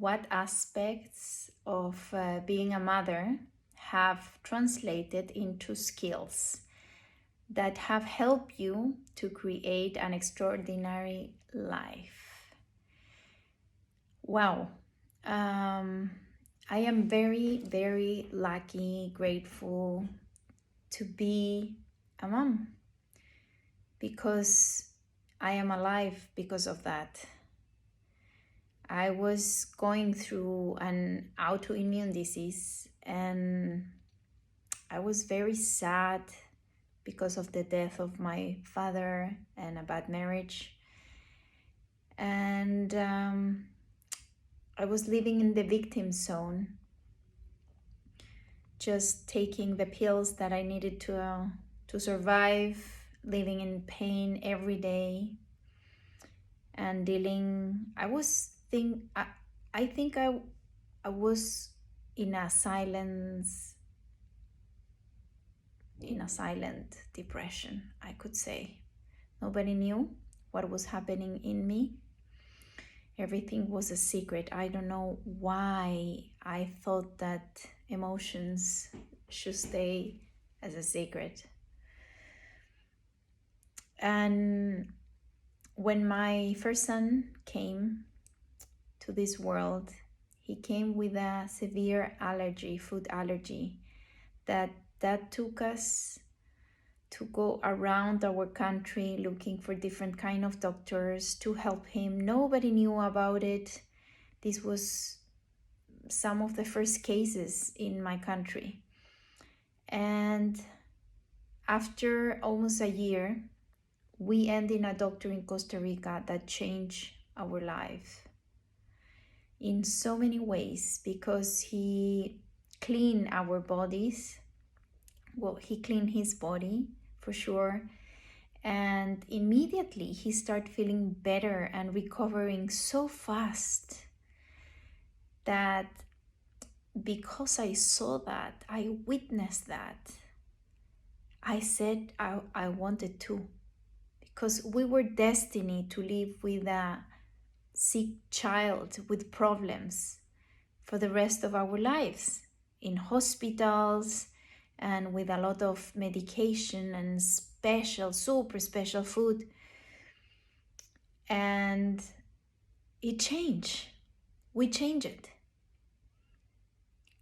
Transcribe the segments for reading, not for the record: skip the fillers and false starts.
what aspects of being a mother have translated into skills that have helped you to create an extraordinary life. Wow. I am very, very lucky, grateful to be a mom, because I am alive because of that. I was going through an autoimmune disease and I was very sad because of the death of my father and a bad marriage. And I was living in the victim zone, just taking the pills that I needed to survive, living in pain every day, and dealing. I think I was in a silent depression, I could say. Nobody knew what was happening in me. Everything was a secret. I don't know why I thought that emotions should stay as a secret. And when my first son came to this world, he came with a severe allergy, food allergy, that took us to go around our country looking for different kind of doctors to help him. Nobody knew about it. This was some of the first cases in my country. And after almost a year, we ended in a doctor in Costa Rica that changed our life in so many ways, because he cleaned our bodies. Well, he cleaned his body for sure. And immediately he started feeling better and recovering so fast that, because I saw that, I witnessed that, I said I wanted to, because we were destined to live with a sick child with problems for the rest of our lives, in hospitals and with a lot of medication and super special food. And it changed. We changed it.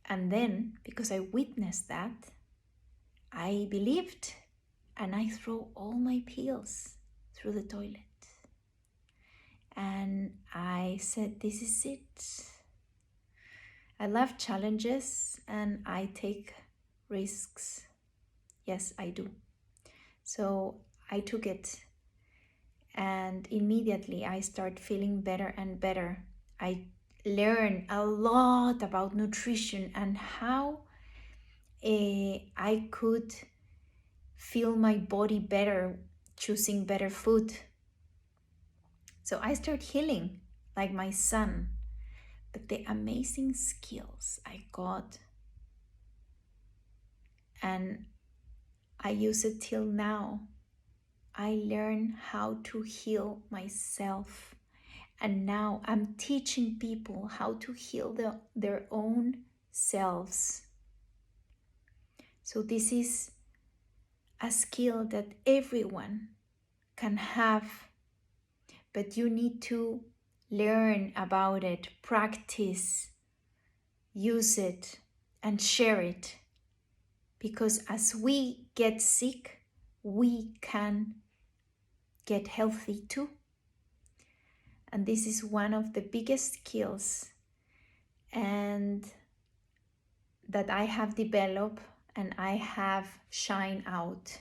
And then, because I witnessed that, I believed, and I threw all my pills through the toilet. And I said, this is it. I love challenges and I take risks. Yes, I do. So I took it, and immediately I start feeling better and better. I learned a lot about nutrition and how I could feel my body better, choosing better food. So I start healing like my son. But the amazing skills I got, and I use it till now. I learn how to heal myself. And now I'm teaching people how to heal their own selves. So this is a skill that everyone can have, but you need to learn about it, practice, use it, and share it. Because as we get sick, we can get healthy too. And this is one of the biggest skills and that I have developed and I have shined out.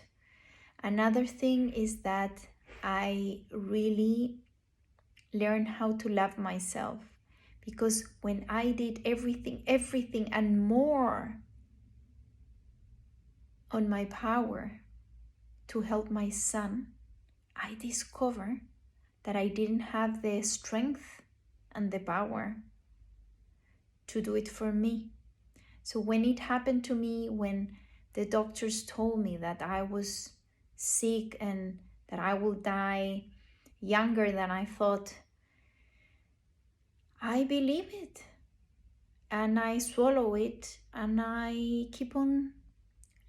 Another thing is that I really learned how to love myself, because when I did everything and more on my power to help my son, I discovered that I didn't have the strength and the power to do it for me. So when it happened to me, when the doctors told me that I was sick and that I will die younger than I thought, I believe it. and I swallow it, and I keep on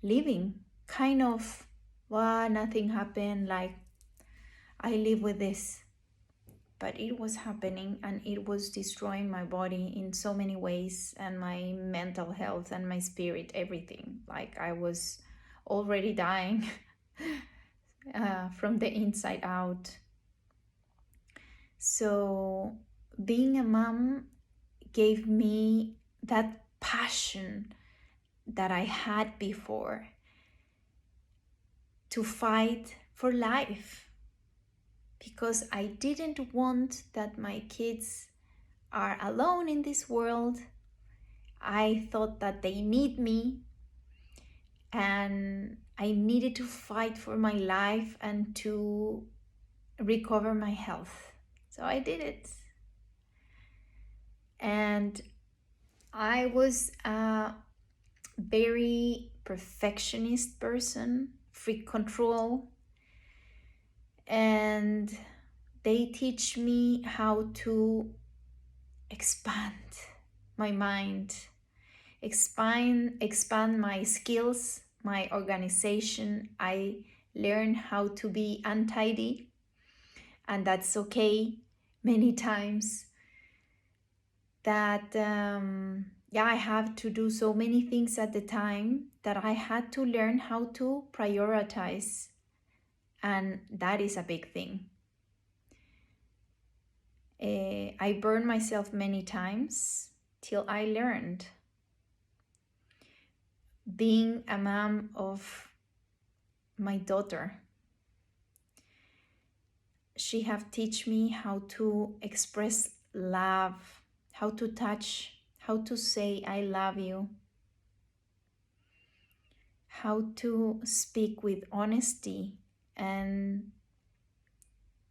living, kind of, well, nothing happened, like I live with this. But it was happening, and it was destroying my body in so many ways, and my mental health and my spirit, everything. Like I was already dying from the inside out. So being a mom gave me that passion that I had before to fight for life, because I didn't want that my kids are alone in this world. I thought that they need me, and I needed to fight for my life and to recover my health. So I did it. And I was a very perfectionist person, free control, and they teach me how to expand my mind, expand my skills, my organization. I learn how to be untidy, and that's okay. Many times that I have to do so many things at the time that I had to learn how to prioritize, and that is a big thing. I burned myself many times till I learned. Being a mom of my daughter, she have teach me how to express love, how to touch, how to say I love you, how to speak with honesty and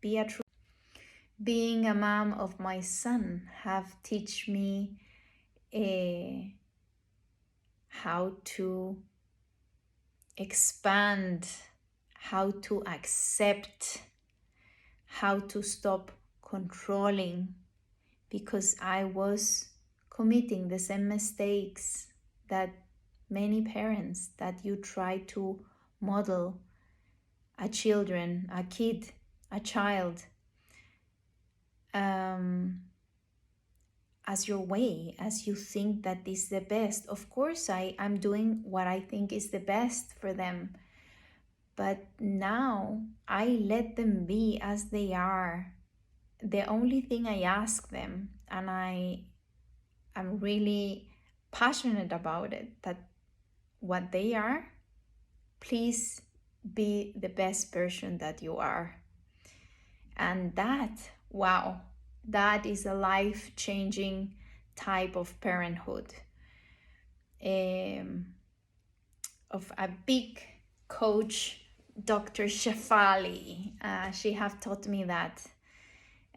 be a true. Being a mom of my son have teach me how to expand, how to accept, how to stop controlling, because I was committing the same mistakes that many parents, that you try to model a child, as your way, as you think that is the best. Of course, I'm doing what I think is the best for them, but now I let them be as they are. The only thing I ask them, and I'm really passionate about it, that what they are, please be the best version that you are. And that, wow, that is a life-changing type of parenthood. Of a big coach, Dr. Shefali. She have taught me that,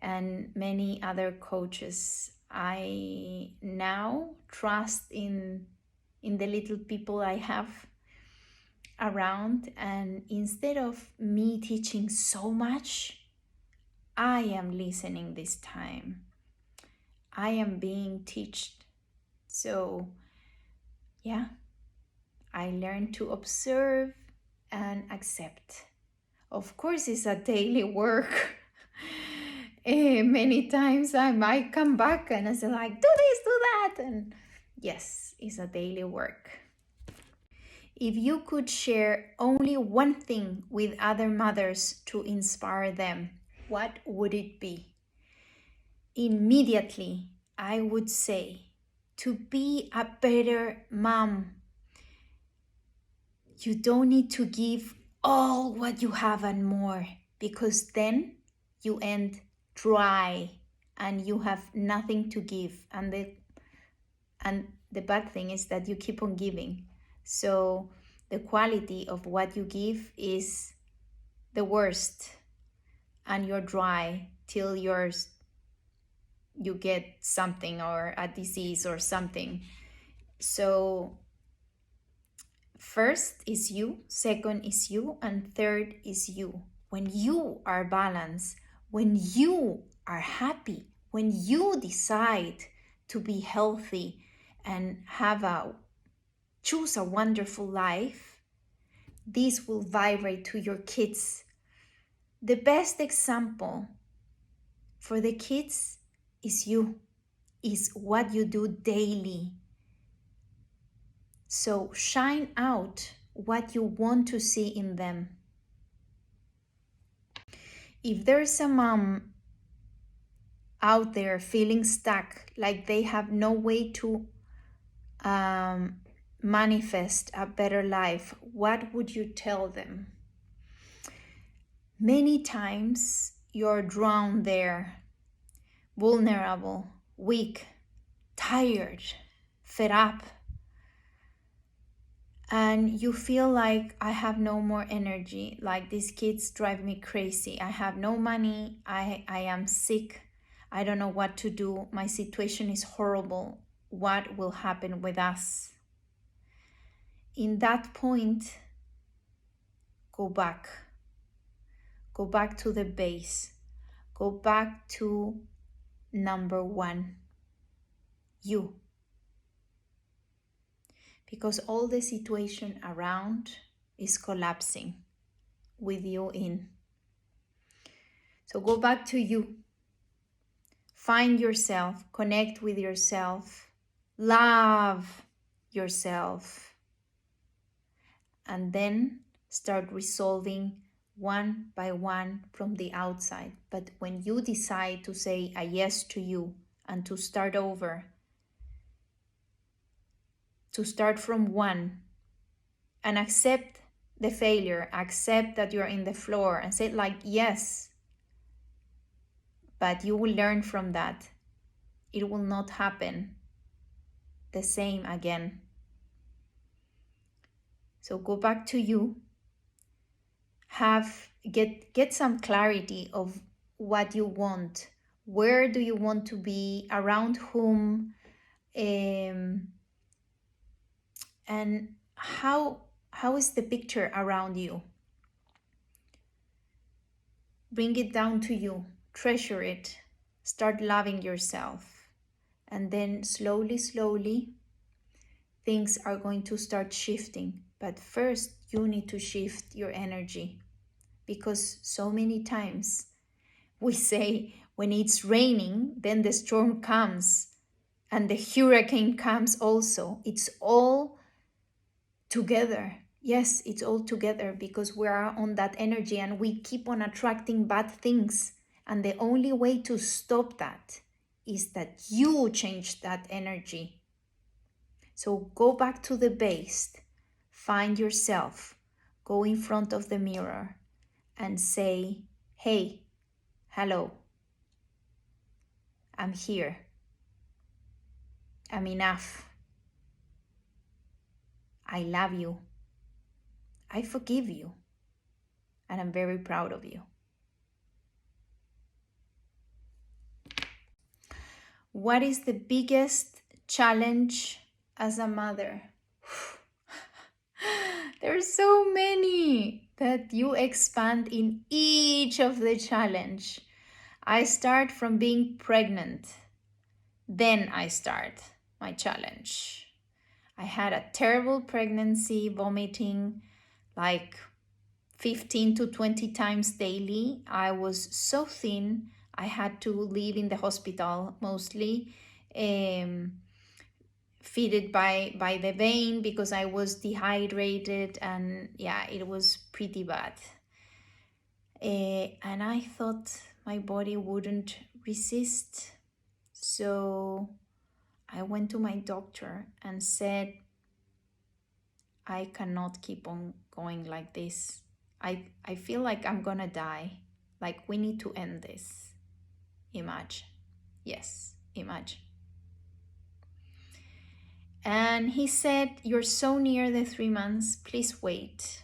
and many other coaches. I now trust in the little people I have around, and instead of me teaching so much, I am listening this time. I am being taught. So yeah, I learned to observe and accept. Of course, it's a daily work. Many times I might come back and I say like, do this, do that. And yes, it's a daily work. If you could share only one thing with other mothers to inspire them, what would it be? Immediately, I would say to be a better mom. You don't need to give all what you have and more, because then you end dry and you have nothing to give. And the bad thing is that you keep on giving. So the quality of what you give is the worst, and you're dry till you get something, or a disease or something. So first is you, second is you, and third is you. When you are balanced, when you are happy, when you decide to be healthy and choose a wonderful life, this will vibrate to your kids. The best example for the kids is you, is what you do daily. So shine out what you want to see in them. If there's a mom out there feeling stuck, like they have no way to manifest a better life, what would you tell them? Many times you're drowned there, vulnerable, weak, tired, fed up, and you feel like, I have no more energy, like these kids drive me crazy, I have no money, I am sick, I don't know what to do, my situation is horrible, what will happen with us? In that point, go back to the base, go back to number one, you. Because all the situation around is collapsing with you in. So go back to you. Find yourself, connect with yourself, love yourself, and then start resolving one by one from the outside. But when you decide to say a yes to you and to start over, to start from one and accept the failure, accept that you're in the floor and say like, yes, but you will learn from that. It will not happen the same again. So go back to you, get some clarity of what you want. Where do you want to be? Around whom? And how is the picture around you? Bring it down to you. Treasure it. Start loving yourself. And then slowly, things are going to start shifting. But first, you need to shift your energy. Because so many times we say when it's raining, then the storm comes and the hurricane comes also. It's all together. Yes, it's all together because we are on that energy and we keep on attracting bad things. And the only way to stop that is that you change that energy. So go back to the base, find yourself, go in front of the mirror and say, hey, hello, I'm here, I'm enough, I love you, I forgive you, and I'm very proud of you. What is the biggest challenge as a mother? There's so many that you expand in each of the challenge. I start from being pregnant. Then I start my challenge. I had a terrible pregnancy, vomiting like 15 to 20 times daily. I was so thin. I had to live in the hospital mostly, feeded by the vein because I was dehydrated, and yeah, it was pretty bad. And I thought my body wouldn't resist. So I went to my doctor and said, I cannot keep on going like this. I feel like I'm gonna die. Like, we need to end this. Imagine. Yes, imagine. And he said, you're so near the 3 months, please wait.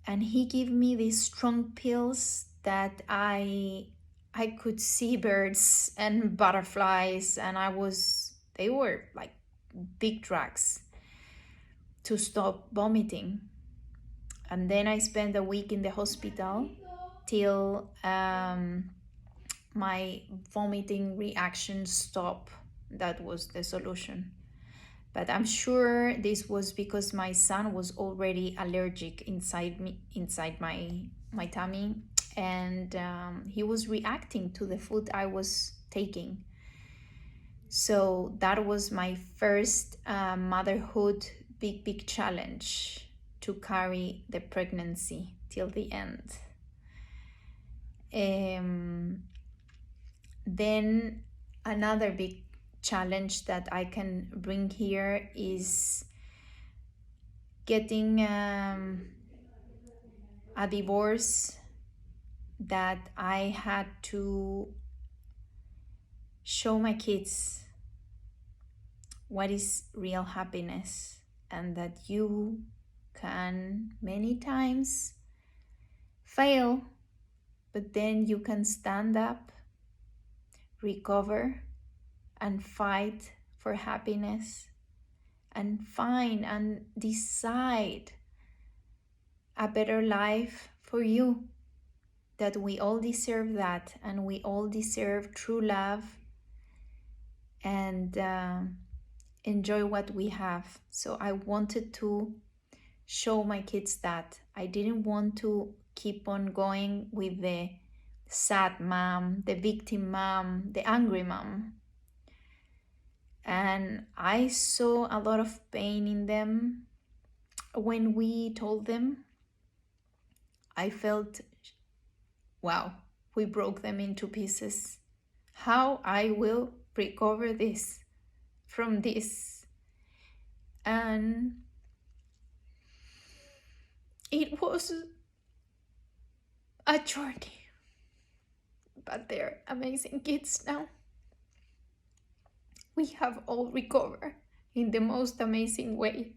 And he gave me these strong pills that I could see birds and butterflies, and they were like big drugs to stop vomiting. And then I spent a week in the hospital till my vomiting reaction stopped that was the solution. But I'm sure this was because my son was already allergic inside my tummy, and he was reacting to the food I was taking. So that was my first motherhood big challenge, to carry the pregnancy till the end. Then another big challenge that I can bring here is getting a divorce that I had to show my kids what is real happiness, and that you can many times fail, but then you can stand up, recover, and fight for happiness, and find and decide a better life for you. That we all deserve that, and we all deserve true love, and enjoy what we have. So I wanted to show my kids that. I didn't want to keep on going with the sad mom, the victim mom, the angry mom. And I saw a lot of pain in them. When we told them, I felt, wow, we broke them into pieces. How I will recover this from this? And it was a journey, but they're amazing kids now. We have all recovered in the most amazing way.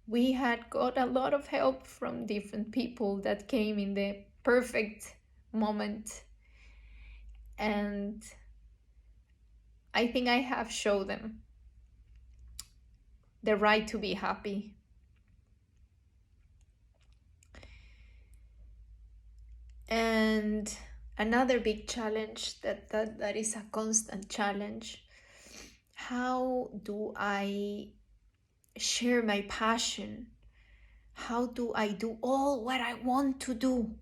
We had got a lot of help from different people that came in the perfect moment. And I think I have shown them the right to be happy. And another big challenge that is a constant challenge. How do I share my passion? How do I do all what I want to do,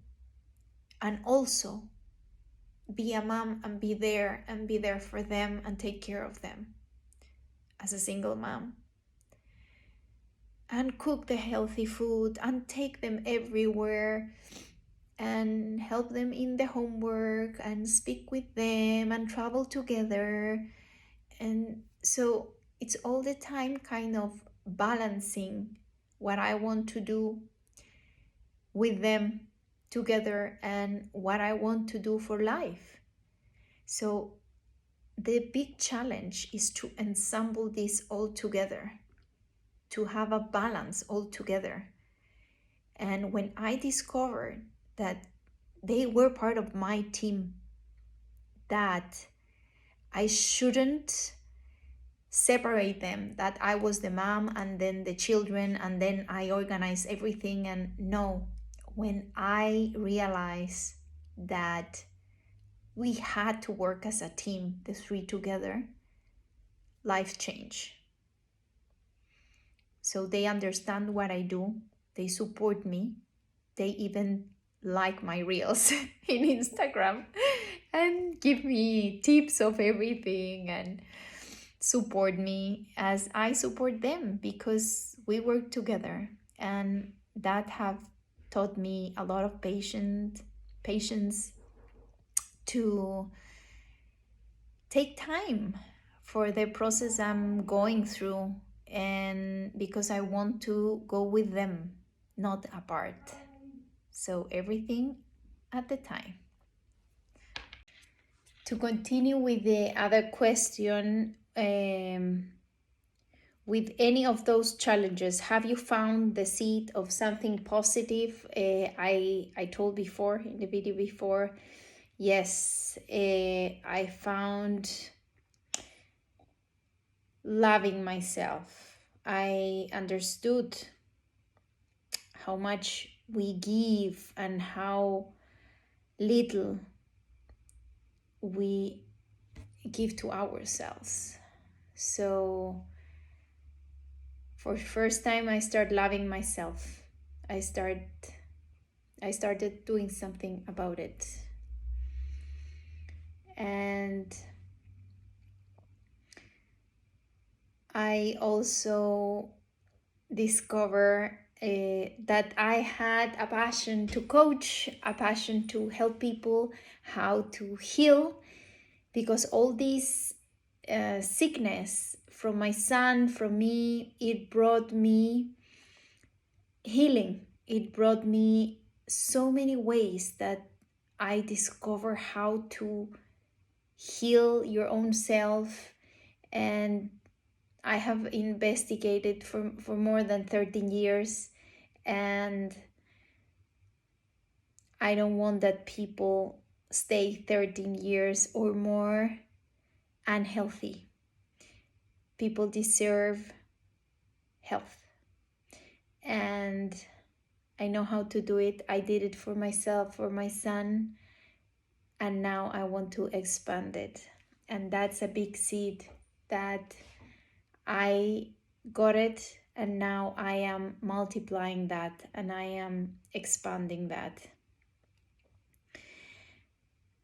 and also be a mom and be there for them and take care of them as a single mom, and cook the healthy food and take them everywhere and help them in the homework and speak with them and travel together. And so it's all the time kind of balancing what I want to do with them together and what I want to do for life. So the big challenge is to ensemble this all together, to have a balance all together. And when I discovered that they were part of my team, that I shouldn't separate them, that I was the mom and then the children and then I organize everything. And no, when I realized that we had to work as a team, the three together, life changed. So they understand what I do, they support me, they even like my reels in Instagram and give me tips of everything and support me as I support them, because we work together. And that have taught me a lot of patience to take time for the process I'm going through, and because I want to go with them, not apart. So everything at the time. To continue with the other question, with any of those challenges, have you found the seed of something positive? I told before in the video before, yes, I found loving myself. I understood how much we give and how little we give to ourselves. So for the first time, I start loving myself. I started doing something about it. And I also discover that I had a passion to coach, a passion to help people how to heal, because all this sickness from my son, from me, it brought me healing. It brought me so many ways that I discover how to heal your own self. And I have investigated for more than 13 years, and I don't want that people stay 13 years or more unhealthy. People deserve health. And I know how to do it. I did it for myself, for my son, and now I want to expand it. And that's a big seed that I got it, and now I am multiplying that and I am expanding that.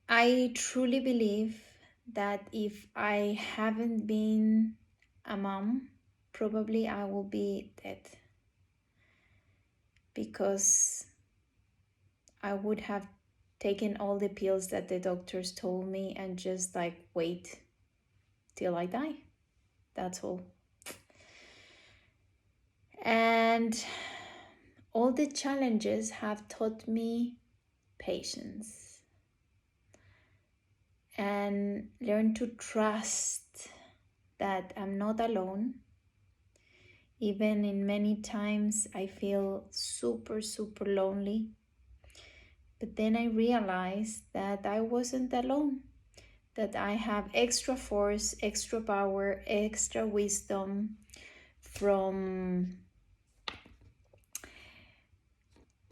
I truly believe that if I haven't been a mom, probably I will be dead, because I would have taken all the pills that the doctors told me and just like wait till I die. That's all. And all the challenges have taught me patience and learn to trust that I'm not alone. Even in many times I feel super, super lonely. But then I realized that I wasn't alone, that I have extra force, extra power, extra wisdom from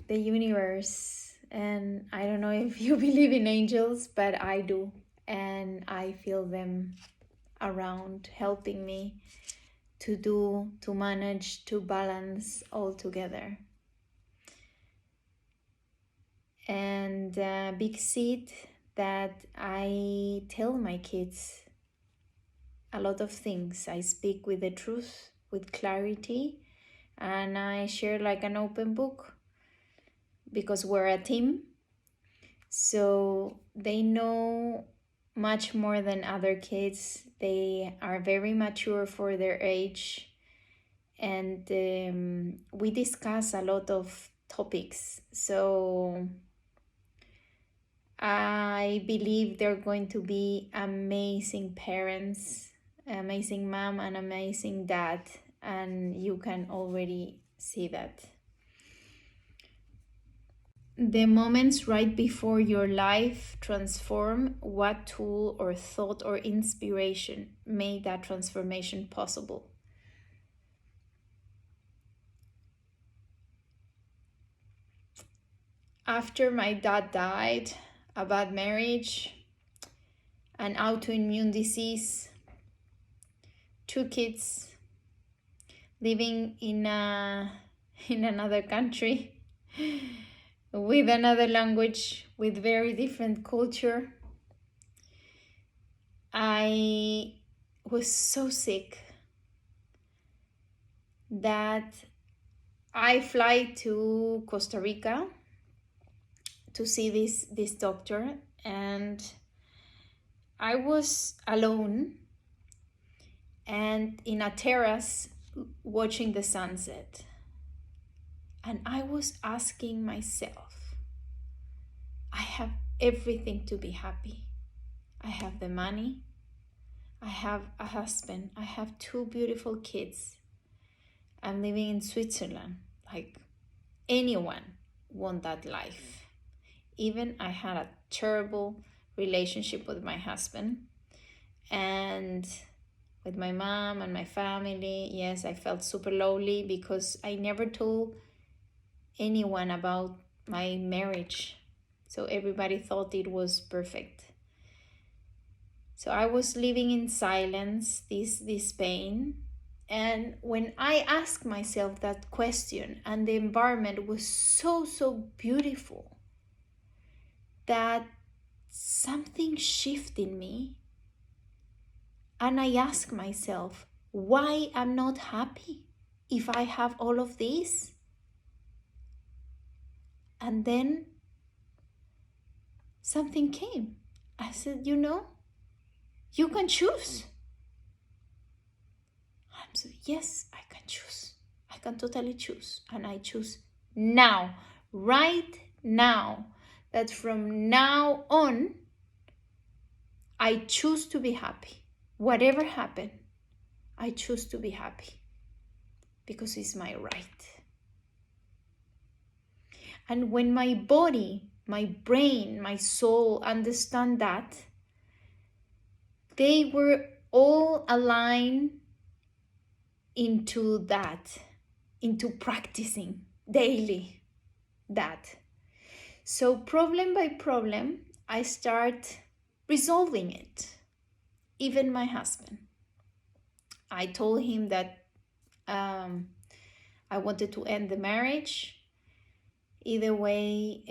the universe. And I don't know if you believe in angels, but I do. And I feel them around helping me to manage, to balance all together. And a big seed that I tell my kids a lot of things. I speak with the truth, with clarity, and I share like an open book, because we're a team. So they know much more than other kids. They are very mature for their age, and we discuss a lot of topics. So I believe they're going to be amazing parents, amazing mom and amazing dad, and you can already see that. The moments right before your life transform, what tool or thought or inspiration made that transformation possible? After my dad died, a bad marriage, an autoimmune disease, 2 kids, living in another country with another language, with very different culture, I was so sick that I fly to Costa Rica to see this doctor, and I was alone and in a terrace watching the sunset. And I was asking myself, I have everything to be happy. I have the money, I have a husband, I have 2 beautiful kids. I'm living in Switzerland. Like, anyone want that life. Even I had a terrible relationship with my husband and with my mom and my family. Yes, I felt super lonely because I never told anyone about my marriage. So everybody thought it was perfect. So I was living in silence, this pain. And when I asked myself that question, and the environment was so beautiful, that something shifted in me. And I asked myself, why I'm not happy if I have all of this? And then something came. I said, you can choose. So yes, I can choose. I can totally choose. And I choose now, right now, that from now on, I choose to be happy. Whatever happened, I choose to be happy because it's my right. And when my body, my brain, my soul understand that, they were all aligned into that, into practicing daily that. So problem by problem, I start resolving it. Even my husband. I told him that I wanted to end the marriage. Either way,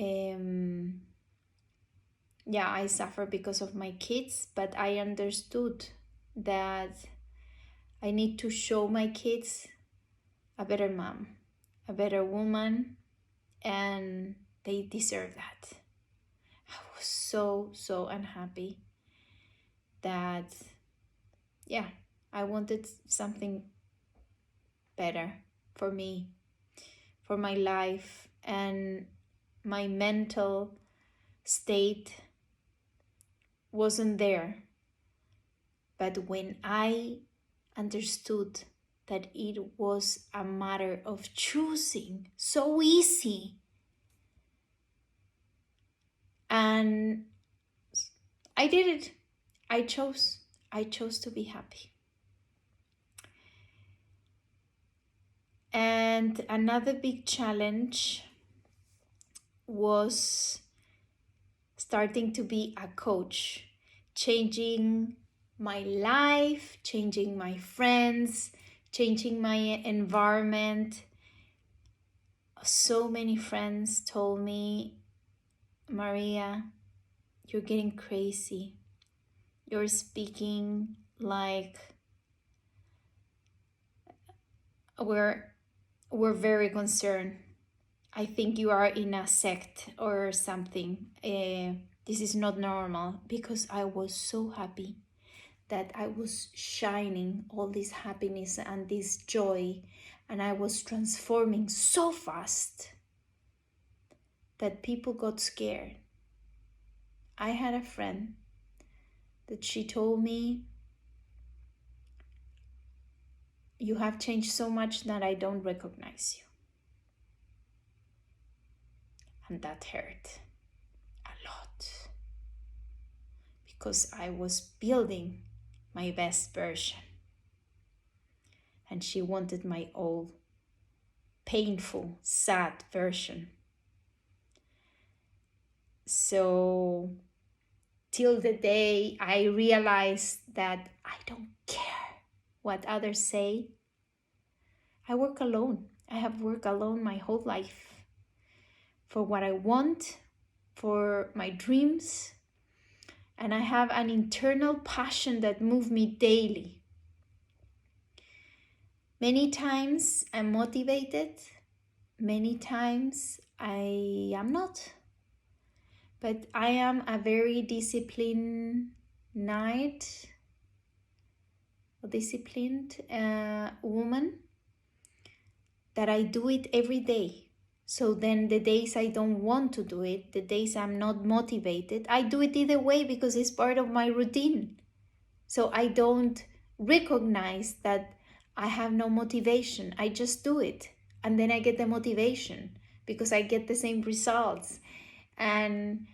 I suffer because of my kids, but I understood that I need to show my kids a better mom, a better woman, and they deserve that. I was so unhappy that, I wanted something better for me, for my life, and my mental state wasn't there. But when I understood that it was a matter of choosing, so easy, and I did it. I chose to be happy. And another big challenge was starting to be a coach, changing my life, changing my friends, changing my environment. So many friends told me, Maria, you're getting crazy. You're speaking like we're very concerned. I think you are in a sect or something. This is not normal, because I was so happy that I was shining all this happiness and this joy, and I was transforming so fast that people got scared. I had a friend that she told me, you have changed so much that I don't recognize you. And that hurt a lot, because I was building my best version, and she wanted my old, painful, sad version. So till the day I realized that I don't care what others say. I work alone. I have worked alone my whole life for what I want, for my dreams, and I have an internal passion that moves me daily. Many times I'm motivated, many times I am not. But I am a very disciplined woman, that I do it every day. So then the days I don't want to do it, the days I'm not motivated, I do it either way because it's part of my routine. So I don't recognize that I have no motivation. I just do it. And then I get the motivation because I get the same results. And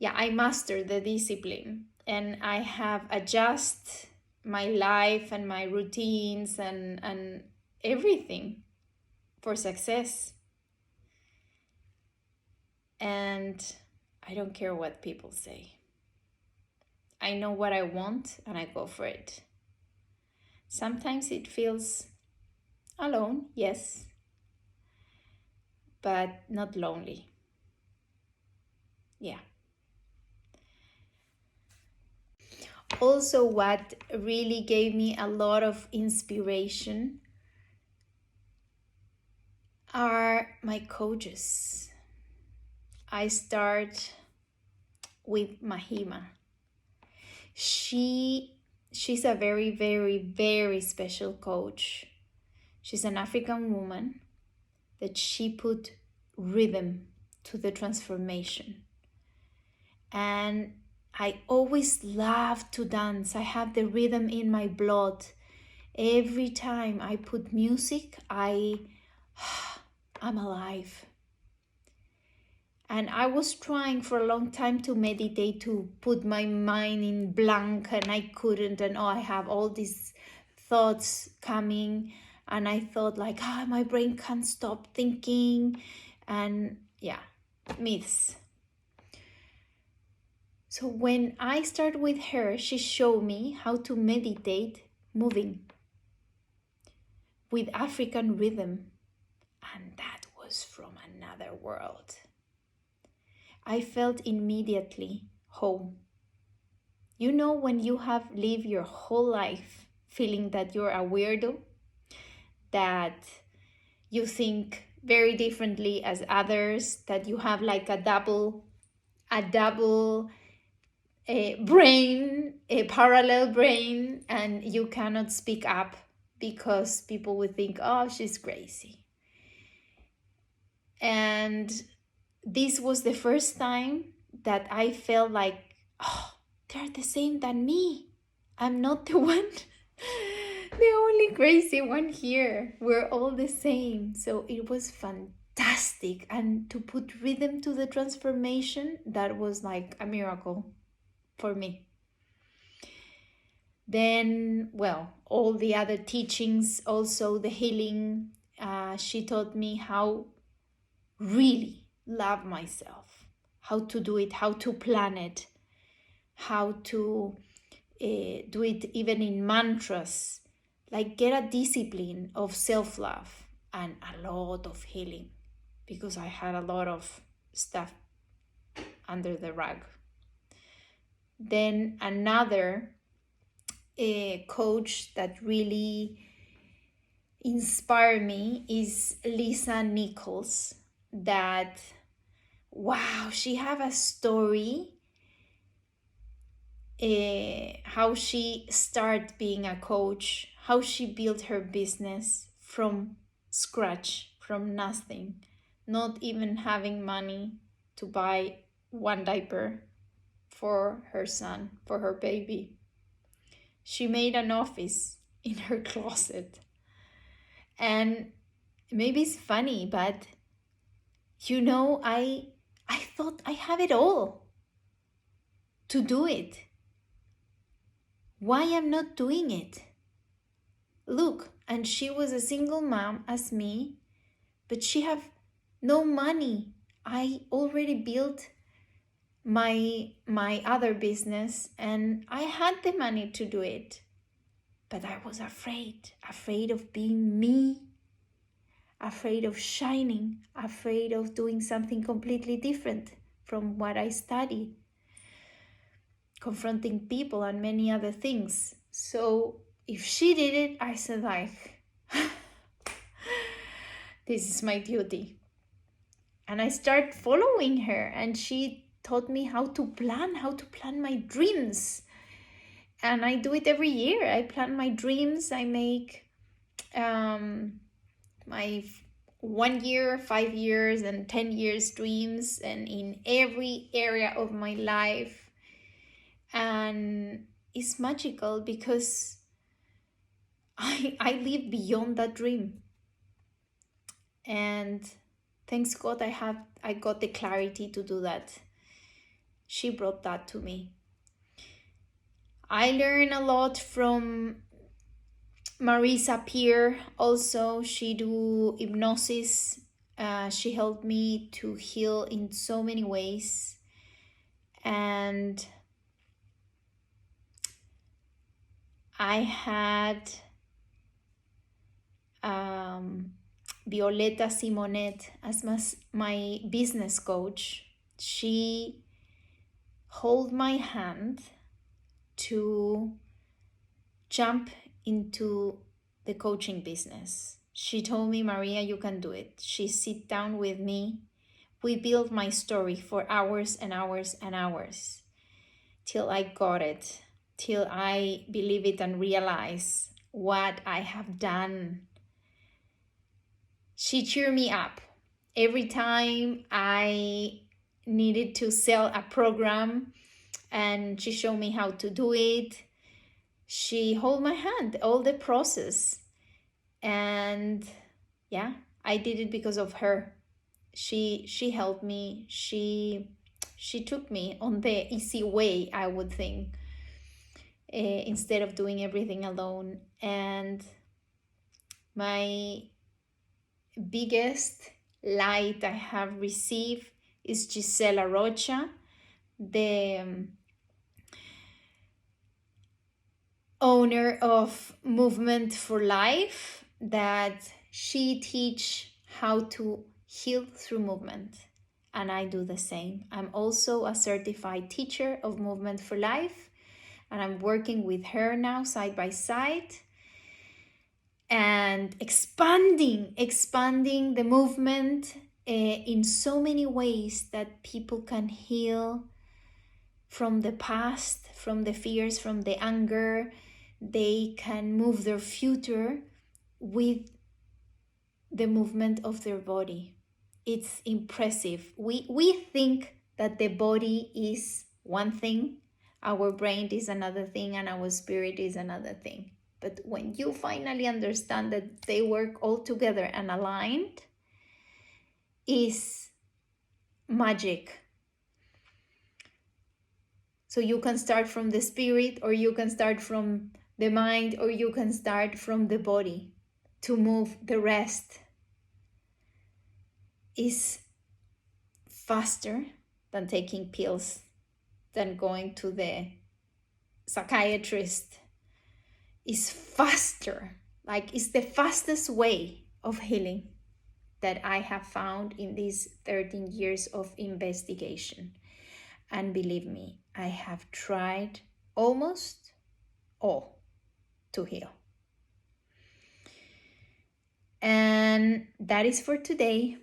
I master the discipline, and I have adjusted my life and my routines and everything for success. And I don't care what people say. I know what I want and I go for it. Sometimes it feels alone, yes, but not lonely. Yeah. Also, what really gave me a lot of inspiration are my coaches. I start with Mahima. She's a very, very, very special coach. She's an African woman that she put rhythm to the transformation. And I always love to dance. I have the rhythm in my blood. Every time I put music, I'm alive. And I was trying for a long time to meditate, to put my mind in blank, and I couldn't. And I have all these thoughts coming, and I thought like, my brain can't stop thinking. And yeah, myths. So when I started with her, she showed me how to meditate moving with African rhythm. And that was from another world. I felt immediately home. You know, when you have lived your whole life feeling that you're a weirdo, that you think very differently as others, that you have like a double brain, a parallel brain, and you cannot speak up because people would think, oh, she's crazy. And this was the first time that I felt like, oh, they're the same than me. I'm not the one, the only crazy one here. We're all the same. So it was fantastic. And to put rhythm to the transformation, that was like a miracle for me. Then, well, all the other teachings, also the healing, she taught me how really love myself, how to do it, how to plan it, how to do it even in mantras, like get a discipline of self-love and a lot of healing, because I had a lot of stuff under the rug. Then another coach that really inspired me is Lisa Nichols. That, wow, she have a story, how she started being a coach, how she built her business from scratch, from nothing, not even having money to buy one diaper for her son, for her baby. She made an office in her closet. And maybe it's funny, but you know, I thought I have it all to do it. Why I'm not doing it? Look, and she was a single mom as me, but she have no money. I already built my other business and I had the money to do it. But I was afraid of being me, afraid of shining, afraid of doing something completely different from what I studied, confronting people and many other things. So if she did it, I said like, this is my duty. And I started following her, and she taught me how to plan my dreams. And I do it every year. I plan my dreams. I make my 1 year, 5 years, and 10 years dreams, and in every area of my life. And it's magical because I live beyond that dream. And thanks God I got the clarity to do that. She brought that to me. I learned a lot from Marisa Peer. Also, she do hypnosis. She helped me to heal in so many ways. And I had Violeta Simonet as my business coach. She held my hand to jump into the coaching business. She told me, Maria, you can do it. She sit down with me. We built my story for hours and hours and hours till I got it, till I believe it and realize what I have done. She cheered me up every time I needed to sell a program, and she showed me how to do it. She held my hand all the process, and yeah, I did it because of her. She helped me. She took me on the easy way, I would think, instead of doing everything alone. And my biggest light I have received is Gisela Rocha, the owner of Movement for Life, that she teach how to heal through movement, and I do the same. I'm also a certified teacher of Movement for Life, and I'm working with her now side by side and expanding the movement in so many ways that people can heal from the past, from the fears, from the anger. They can move their future with the movement of their body. It's impressive. We think that the body is one thing, our brain is another thing, and our spirit is another thing. But when you finally understand that they work all together and aligned, is magic. So you can start from the spirit, or you can start from the mind, or you can start from the body to move the rest. Is faster than taking pills, than going to the psychiatrist. Is faster, like it's the fastest way of healing that I have found in these 13 years of investigation. And believe me, I have tried almost all to heal. And that is for today.